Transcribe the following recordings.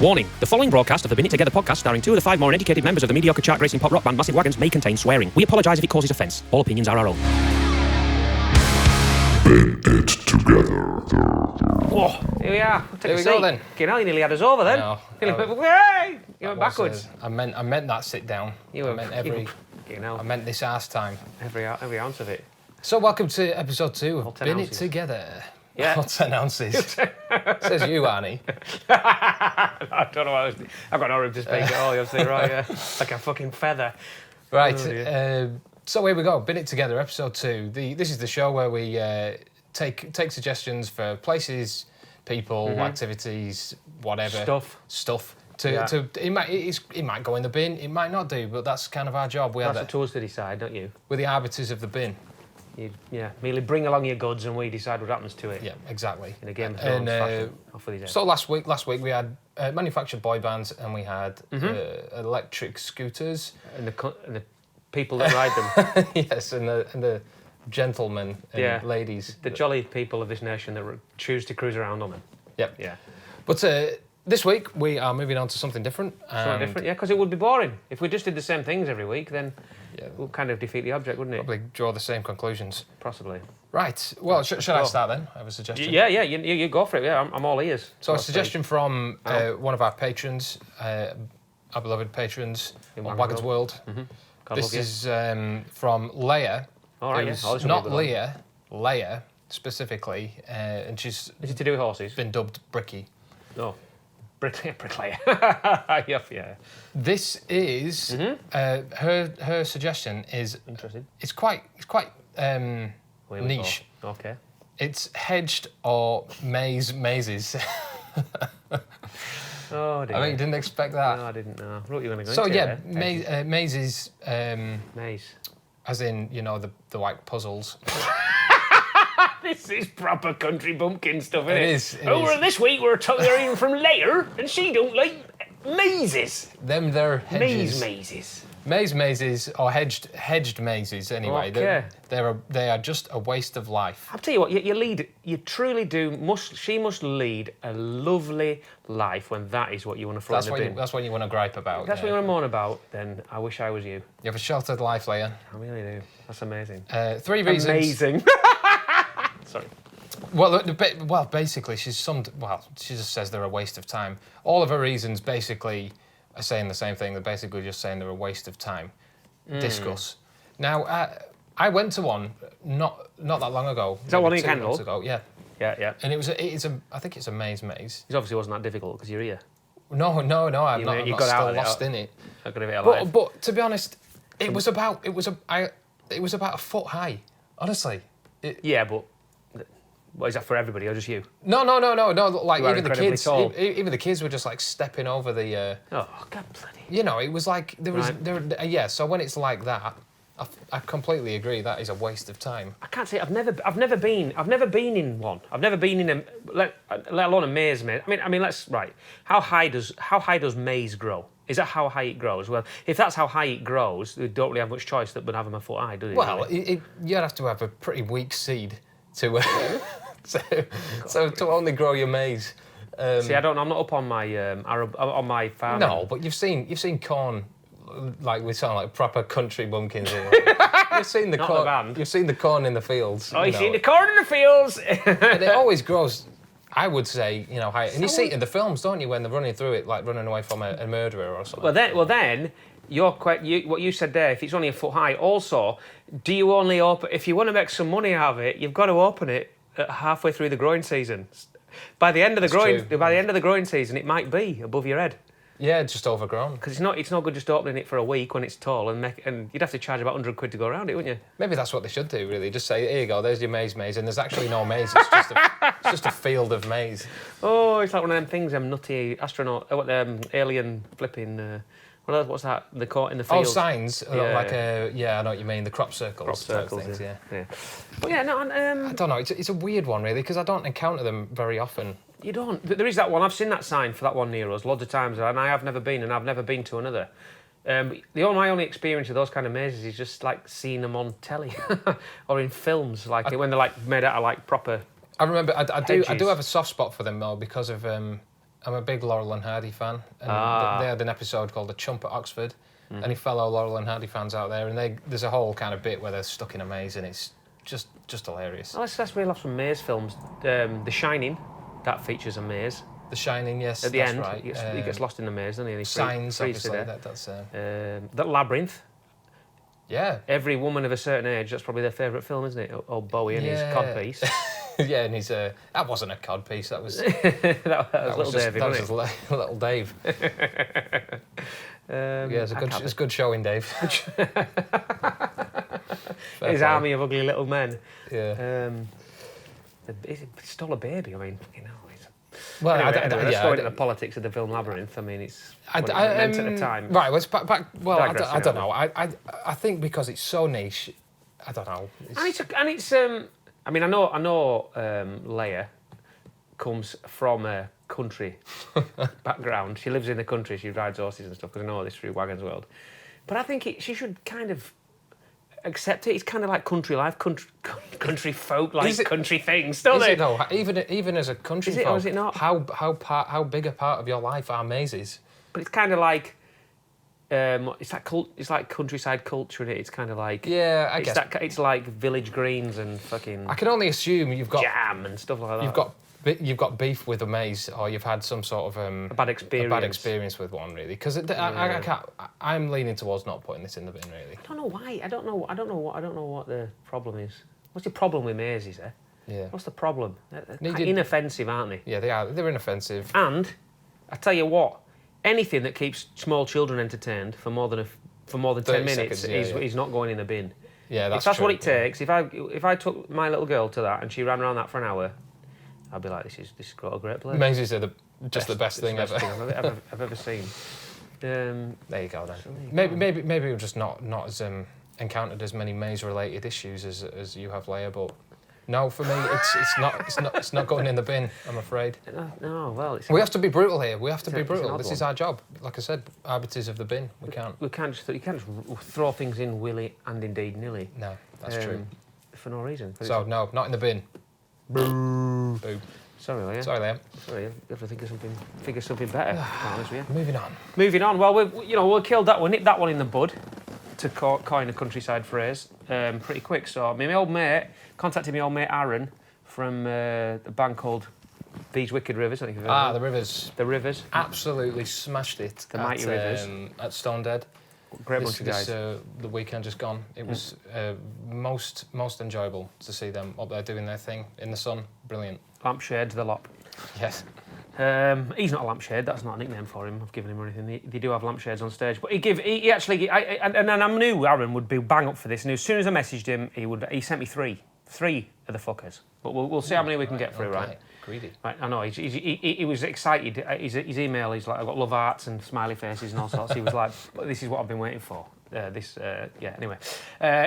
Warning, the following broadcast of the Bin It Together podcast starring two of the five more uneducated members of the mediocre chart racing pop rock band Massive Wagons may contain swearing. We apologise if it causes offence. All opinions are our own. Bin It Together. Oh, here we are. Here we go then. You know, you nearly had us over then. You went backwards. I meant that sit down. I meant this arse time. Every ounce of it. So welcome to episode 2 of Bin It Together. Yeah. All 10 ounces. Says you, Arnie. I don't know what I was... I've got no room to speak at all, you're saying, right, yeah. Like a fucking feather. Right, so here we go. Bin It Together, episode 2. This is the show where we take suggestions for places, people, activities, whatever. Stuff. It might go in the bin, it might not do, but that's kind of our job. That's up to us to decide, don't you? We're the arbiters of the bin. Merely bring along your goods and we decide what happens to it. Yeah, exactly. In a Game of Thrones fashion. So last week we had manufactured boy bands and we had electric scooters. And the people that ride them. Yes, and the gentlemen and ladies. The jolly people of this nation that choose to cruise around on them. Yep. Yeah. But this week we are moving on to something different. Because it would be boring. If we just did the same things every week, then it would kind of defeat the object, wouldn't it? Probably draw the same conclusions. Possibly. Right. Well, should I start then? I have a suggestion. Yeah. You go for it. Yeah, I'm all ears. So a suggestion from one of our patrons, our beloved patrons, Wagons World. Mm-hmm. This is from Leia. All right. Who's not Leah, Leia specifically, and she's. Is it to do with horses? Been dubbed Bricky. No. Bricklayer. Yeah. This is her suggestion is interesting. It's quite niche. Okay. It's hedged or mazes. Oh dear. I mean, you didn't expect that. No, I didn't know. I thought you were going to go So into yeah, mazes. Maze. As in, the like puzzles. This is proper country bumpkin stuff, isn't it? It is. This week we're hearing from Leia, and she don't like mazes. They're hedges. Mazes. Mazes or hedged mazes anyway. Okay. They are just a waste of life. I'll tell you what, you truly do. She must lead a lovely life when that is what you want to throw in the bin. That's what you want to gripe about. If that's what you want to moan about, then I wish I was you. You have a sheltered life, Leia. I really do. That's amazing. 3 reasons. Amazing. Sorry. Well, basically, she just says they're a waste of time. All of her reasons basically are saying the same thing. They're basically just saying they're a waste of time. Discuss. Now, I went to one not that long ago. Is that one in Kendal? Ago. Yeah. Yeah. And I think it's a maze. It obviously wasn't that difficult because you're here. No, I'm not still lost in it. But to be honest, it was about a foot high. Honestly. But. What, is that for everybody or just you? No. Like even the kids were just like stepping over the. Oh God, bloody! It was like there was right. So when it's like that, I completely agree. That is a waste of time. I can't say I've never been in one. I've never been in a let alone a maze. I mean, How high does maize grow? Is that how high it grows? Well, if that's how high it grows, we don't really have much choice but have them a foot high, do you? Well, you'd have to have a pretty weak seed to. So to only grow your maize. See, I don't know. I'm not up on my farm. No, but you've seen corn, like we sound like proper country bumpkins here. You've seen the corn. You've seen the corn in the fields. Oh, you've seen the corn in the fields. And it always grows. I would say, high. And you see it in the films, don't you, when they're running through it, like running away from a murderer or something. Well, then. What you said there, if it's only a foot high, also, do you only open, if you want to make some money out of it, you've got to open it halfway through the growing season. By the end of the growing season, it might be above your head. Yeah, just overgrown. Because it's not good just opening it for a week when it's tall and you'd have to charge about £100 to go around it, wouldn't you? Maybe that's what they should do, really. Just say, here you go, there's your maize, and there's actually no maize. It's just a field of maize. Oh, it's like one of them things, nutty astronaut, alien flipping. What's that? The caught in the field. Oh, signs. I know what you mean. The crop circles. Things, yeah. But yeah, no. I don't know. It's a weird one, really, because I don't encounter them very often. You don't. There is that one. I've seen that sign for that one near us loads of times, and I have never been, and I've never been to another. My only experience of those kind of mazes is just like seeing them on telly or in films, when they're like made out of like proper. I remember. I do have a soft spot for them though because of I'm a big Laurel and Hardy fan, and they had an episode called "The Chump at Oxford." Any fellow Laurel and Hardy fans out there, and there's a whole kind of bit where they're stuck in a maze, and it's just hilarious. Well, let's reel off some maze films. The Shining, that features a maze. The Shining, yes, At the that's end, right. he gets lost in the maze, doesn't he? And he Signs, freezes obviously. there. That's The Labyrinth. yeah. Every woman of a certain age, that's probably their favourite film, isn't it? Old Bowie and his codpiece. Yeah, and he's that wasn't a codpiece. That was that was Little Davey, that wasn't was it? Little Dave. Yeah, it's a good showing, Dave. His army of ugly little men. Yeah. He stole a baby. I mean, Well, let's go into the politics of the film Labyrinth. I mean, it's what it meant at the time. Right, let's back. Well, I don't know. I think because it's so niche, I don't know. I mean, I know Leia comes from a country background. She lives in the country. She rides horses and stuff. Because I know this through Wagons World. But I think she should kind of accept it. It's kind of like country life, country folk like country things, don't they? Is it though? Even as a country folk, or is it not? How big a part of your life are mazes? But it's kind of like it's like countryside culture. It's kind of like I guess it's like village greens and fucking. I can only assume you've got jam and stuff like that. You've got beef with a maze, or you've had some sort of a bad experience with one, really. Because I'm leaning towards not putting this in the bin, really. I don't know why. I don't know what the problem is. What's your problem with mazes, eh? Yeah. What's the problem? They're quite inoffensive, aren't they? Yeah, they are. They're inoffensive. And I tell you what, anything that keeps small children entertained for more than 10 minutes is not going in the bin. Yeah, if that's what it takes. If I took my little girl to that and she ran around that for an hour, I'd be like, this is got a great place. Mazes are the best thing ever. I've ever seen. There you go then. Maybe we've just not as encountered as many maze-related issues as you have, Leia. But no, for me, it's not going in the bin. I'm afraid. No, well, we have to be brutal here. We have to be brutal. This is our job. Like I said, arbiters of the bin. We can't. You can't just throw things in willy and indeed nilly. No, that's true. For no reason. So no, not in the bin. Boo. Boo. Sorry, Liam. Sorry, you have to figure something better. Moving on. Well, we'll kill that one, nip that one in the bud, to coin a countryside phrase, pretty quick. So, my old mate contacted my old mate Aaron from a band called These Wicked Rivers. I think you've heard of them. The Rivers. The Rivers. Absolutely smashed it. The Mighty Rivers. At Stone Dead. Great bunch of guys. The weekend just gone. It was most enjoyable to see them up there doing their thing in the sun. Brilliant. Lampshade the lot. Yes. He's not a lampshade. That's not a nickname for him. I've given him or anything. They do have lampshades on stage, but he actually. I knew Aaron would be bang up for this. And as soon as I messaged him, he sent me three of the fuckers. But we'll see how many we can get through, right? Greedy. Right, I know. He was excited. His email, he's like, I've got love hearts and smiley faces and all sorts. He was like, this is what I've been waiting for. Anyway.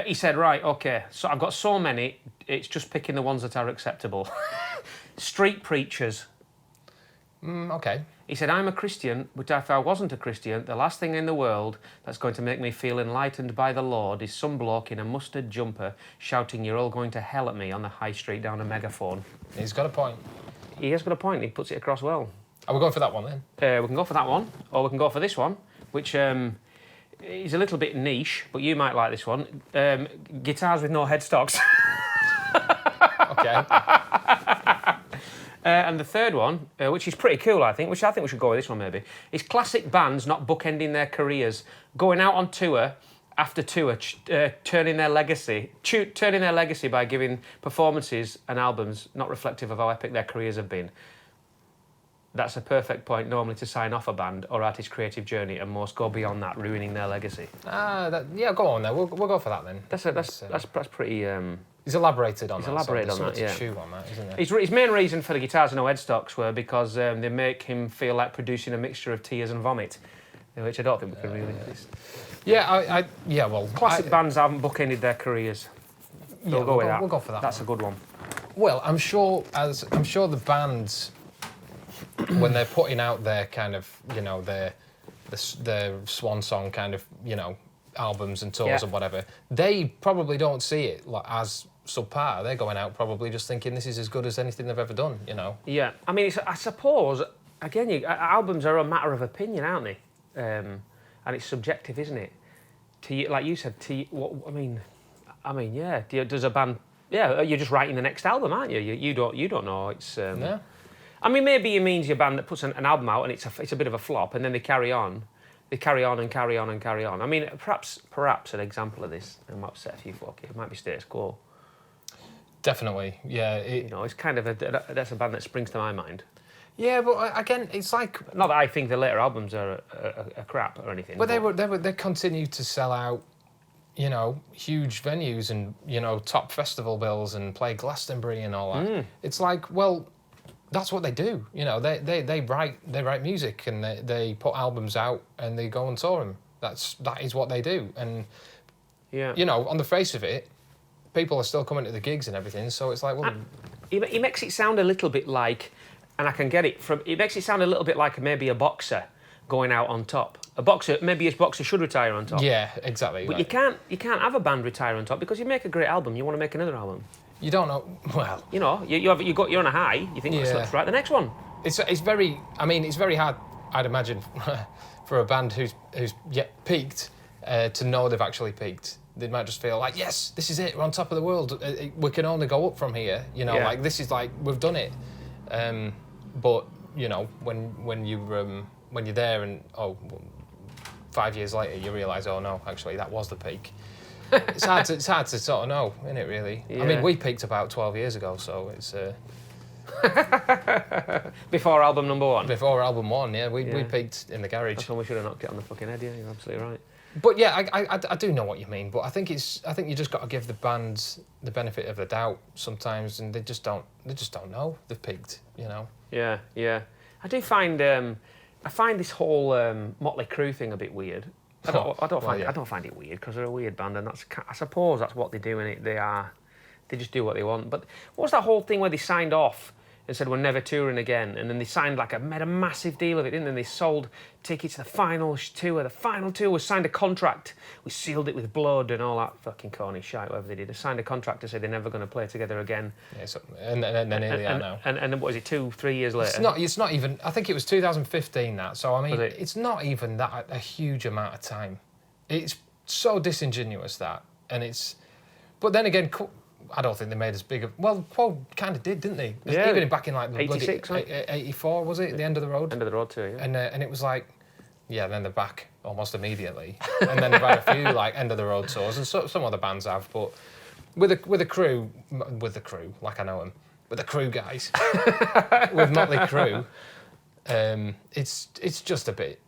He said, right, okay, so I've got so many, it's just picking the ones that are acceptable. Street preachers. Okay. He said, I'm a Christian, but if I wasn't a Christian, the last thing in the world that's going to make me feel enlightened by the Lord is some bloke in a mustard jumper shouting, you're all going to hell at me on the high street down a megaphone. He's got a point. He has got a point. He puts it across well. Are we going for that one then? We can go for that one, or we can go for this one, which is a little bit niche, but you might like this one. Guitars with no headstocks. Okay. And the third one, which is pretty cool, I think we should go with this one maybe, is classic bands not bookending their careers, going out on tour after tour, turning their legacy by giving performances and albums not reflective of how epic their careers have been. That's a perfect point normally to sign off a band or artist's creative journey, and most go beyond that, ruining their legacy. Go on then. We'll go for that then. That's pretty. He's elaborated on that. He's elaborated on that, yeah. Chew on that, isn't there? His main reason for the guitars and no headstocks were because they make him feel like producing a mixture of tears and vomit, which I don't think we can really. Classic bands haven't bookended their careers. We'll go with that. We'll go for that. That's a good one. Well, I'm sure the bands, when they're putting out their kind of, their swan song kind of, albums and tours and whatever, they probably don't see it as subpar. They're going out probably just thinking this is as good as anything they've ever done, Yeah, I mean, I suppose again, albums are a matter of opinion, aren't they? And it's subjective, isn't it? To you, like you said, I mean, yeah. Does a band? Yeah, you're just writing the next album, aren't you? You don't know. It's. Yeah. I mean, maybe it means your band that puts an album out and it's a bit of a flop, and then they carry on. They carry on and carry on and carry on. I mean, perhaps an example of this, and might upset a few folk, it might be Status Quo. Definitely, yeah. It's kind of that's a band that springs to my mind. Yeah, but again, it's like... Not that I think the later albums are crap or anything. But they continue to sell out, huge venues and, top festival bills and play Glastonbury and all that. It's like, well, that's what they do. They write music and they put albums out and they go and tour them. That is what they do. And, on the face of it, people are still coming to the gigs and everything, so it's like, well... He makes it sound a little bit like... And I can get it from... It makes it sound a little bit like maybe a boxer going out on top. Maybe a boxer should retire on top. Yeah, exactly. But right. You can't have a band retire on top because you make a great album, you want to make another album. You don't know... Well... You're on a high, you think, let's write the next one. It's very... I mean, it's very hard, I'd imagine, for a band who's yet peaked to know they've actually peaked. They might just feel like, yes, this is it, we're on top of the world. We can only go up from here. Like, this is like, we've done it. But when you're there and 5 years later you realise, oh no, actually that was the peak. It's hard to sort of know, isn't it? Really. Yeah. I mean, we peaked about 12 years ago, so it's. Before album number one. Before album one, yeah, we peaked in the garage. That's when we should have knocked it on the fucking head. Yeah, you're absolutely right. But yeah, I do know what you mean. But I think you just got to give the bands the benefit of the doubt sometimes, and they just don't know they've peaked. Yeah. I do find I find this whole Motley Crue thing a bit weird. I don't find it weird because they're a weird band, and I suppose that's what they do in it. They just do what they want. But what was that whole thing where they signed off and said we're never touring again, and then they signed made a massive deal of it, didn't they? And they sold tickets to the final tour. The final tour was signed a contract. We sealed it with blood and all that fucking corny shite, whatever they did. They signed a contract to say they're never going to play together again. Yeah, and then here they are now. And what is it, 2-3 years later? It's not even. I think it was 2015 that. So I mean, it's not even that a huge amount of time. It's so disingenuous that, and it's. But then again. I don't think they made as big of... Well, Paul kind of did, didn't they? Yeah. Even back in the 86, 84, was it? The End of the Road? End of the Road too, yeah. And it was then they're back almost immediately. And then they've had a few End of the Road tours, and some other bands have, but with the crew, like I know them, with the crew guys, with Motley Crue, it's just a bit...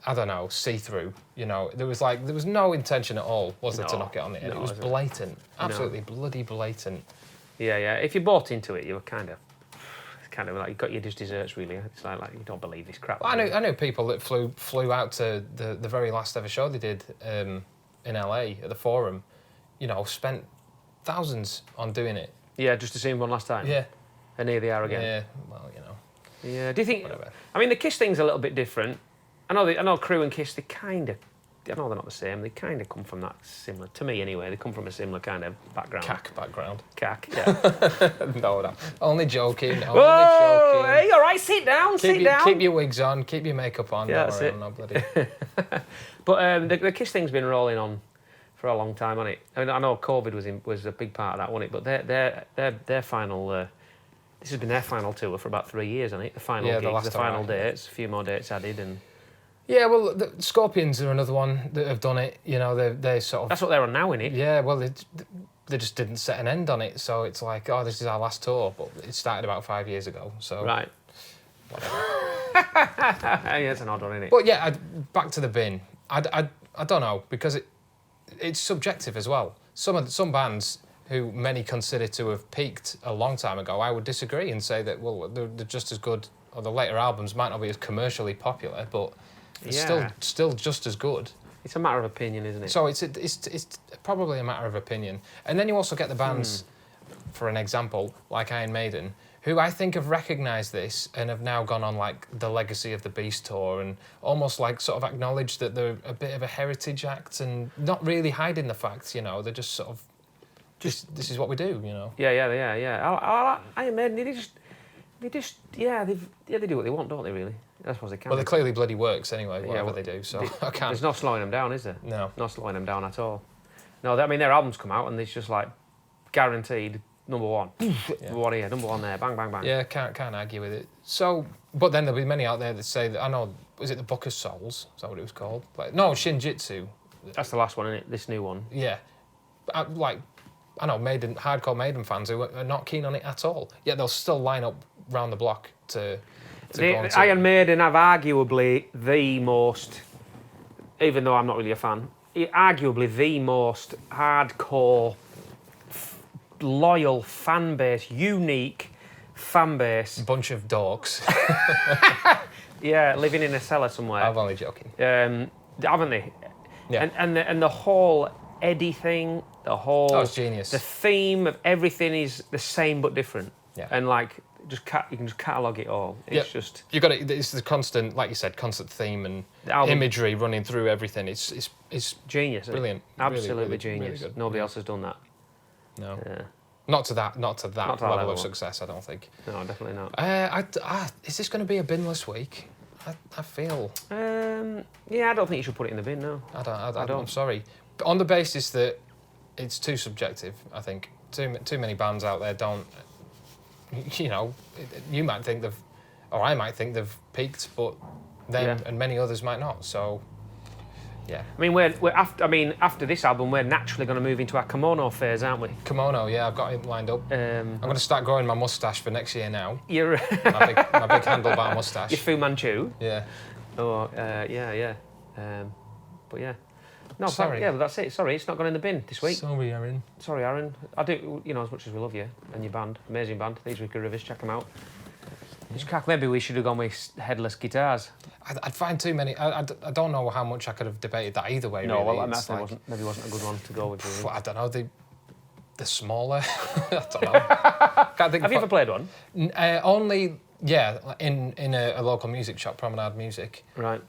I don't know, see-through. There was no intention at all, was there, to knock it on the head? It was blatant, absolutely bloody blatant. Yeah. If you bought into it, you were kind of like you got your just desserts. Really, it's like you don't believe this crap. Well, I know people that flew out to the very last ever show they did in LA at the Forum. Spent thousands on doing it. Yeah, just to see him one last time. Yeah, and here they are again. Yeah, well, Yeah. Do you think? Whatever. I mean, the Kiss thing's a little bit different. I know Crew and Kiss, I know they're not the same, they kind of come from that similar, to me anyway, they come from a similar kind of background. Cack background. Cack, yeah. No. Only joking, Whoa, hey, all right, sit down. Keep your wigs on, keep your makeup on. Yeah, that's it. I'm not bloody... But the Kiss thing's been rolling on for a long time, hasn't it? I mean, I know COVID was a big part of that, wasn't it? But their final... this has been their final tour for about 3 years, hasn't it? The final gigs, the final dates, a few more dates added, and... Yeah, well, the Scorpions are another one that have done it. They sort of... That's what they're on now, innit? Yeah, well, they just didn't set an end on it, so it's like, oh, this is our last tour, but it started about 5 years ago, so... Right. Whatever. Yeah, it's an odd one, innit? But yeah, back to the bin. I don't know, because it's subjective as well. Some bands who many consider to have peaked a long time ago, I would disagree and say that, well, they're just as good, or the later albums might not be as commercially popular, but... It's still just as good. It's a matter of opinion, isn't it? So it's probably a matter of opinion. And then you also get the bands, for an example, like Iron Maiden, who I think have recognised this and have now gone on the Legacy of the Beast tour and almost sort of acknowledged that they're a bit of a heritage act and not really hiding the facts. They're just sort of this is what we do. Yeah. Iron Maiden, They just, they do what they want, don't they? Really, that's what they can. Well, it clearly bloody works anyway. Whatever they do, so I can't. There's no slowing them down, is there? No, not slowing them down at all. No, I mean their albums come out and it's just like guaranteed number one. What here? Number one there. Bang, bang, bang. Yeah, can't argue with it. So, but then there'll be many out there that say that I know. Was it the Book of Souls? Is that what it was called? Like, no, Shinjitsu. That's the last one, isn't it? This new one. Yeah, I know hardcore Maiden fans who are not keen on it at all. Yet they'll still line up round the block to go on to Iron Maiden have arguably the most, even though I'm not really a fan, arguably the most hardcore, loyal fan base, unique fan base. Bunch of dorks. Yeah, living in a cellar somewhere. I'm only joking. Haven't they? Yeah. And the whole Eddie thing, the whole... That was genius. The theme of everything is the same but different. Yeah. And like, you can just catalogue it all. It's just... You got it. It's the constant, like you said, constant theme and imagery running through everything. It's genius. Brilliant. Absolutely really, genius. Really Nobody else has done that. No. Yeah. Not to that level of success, I don't think. No, definitely not. Is this going to be a binless week? I feel. I don't think you should put it in the bin. No, I don't. I'm sorry. On the basis that it's too subjective, I think too many bands out there don't. You know, you might think they've, or I might think they've peaked, but them and many others might not. So. Yeah. I mean, we're after this album, we're naturally going to move into our kimono phase, aren't we? Kimono, yeah, I've got it lined up. I'm going to start growing my moustache for next year now. You're my big handlebar moustache. Your Fu Manchu. Yeah. Oh, yeah. But yeah. No, sorry. Yeah, but that's it. Sorry, it's not gone in the bin this week. Sorry, Aaron. Sorry, Aaron. I do, as much as we love you and your band, amazing band. These Wicked Rivers, check them out. Maybe we should have gone with headless guitars. I'd find too many. I don't know how much I could have debated that either way. No, really. well, that maybe wasn't a good one to go with. Really. I don't know. The smaller. I don't know. Can't think have you ever played one? Only, in a local music shop, Promenade Music. Right.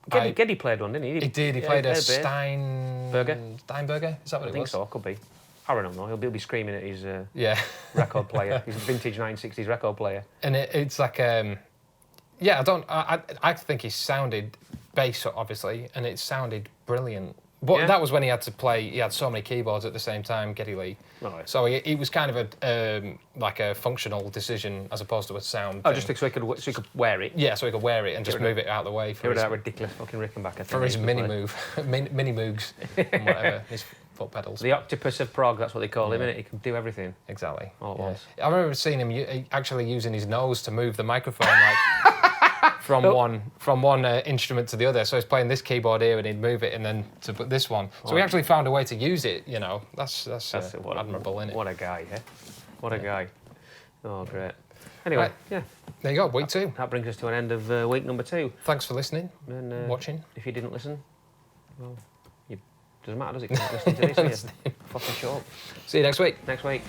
Geddy played one, didn't he? He did. He played a Steinberger. Is that what it was? I think so. Could be. I don't know. He'll be screaming at his record player, his vintage 960s record player. And it's like, I think he sounded bass, obviously, and it sounded brilliant. But that was when he had to play. He had so many keyboards at the same time, Geddy Lee. Right. So it was kind of a functional decision as opposed to a sound. Oh, just so he could wear it. Yeah, so he could wear it and just move it out of the way for that ridiculous fucking Rickenbacker. For his mini moogs and whatever. His foot pedals. The octopus of Prague, that's what they call him, innit? He can do everything. Exactly. All at once. I remember seeing him actually using his nose to move the microphone, like from one instrument to the other. So he's playing this keyboard here, and he'd move it, and then to put this one. So he actually found a way to use it. You know, that's admirable, isn't it? What a guy, yeah. What a guy. Oh, great. Anyway, there you go. Week 2. That brings us to an end of week number 2. Thanks for listening and watching. If you didn't listen, well. Doesn't matter, does it? Listen to this, fucking show. See you next week. Next week.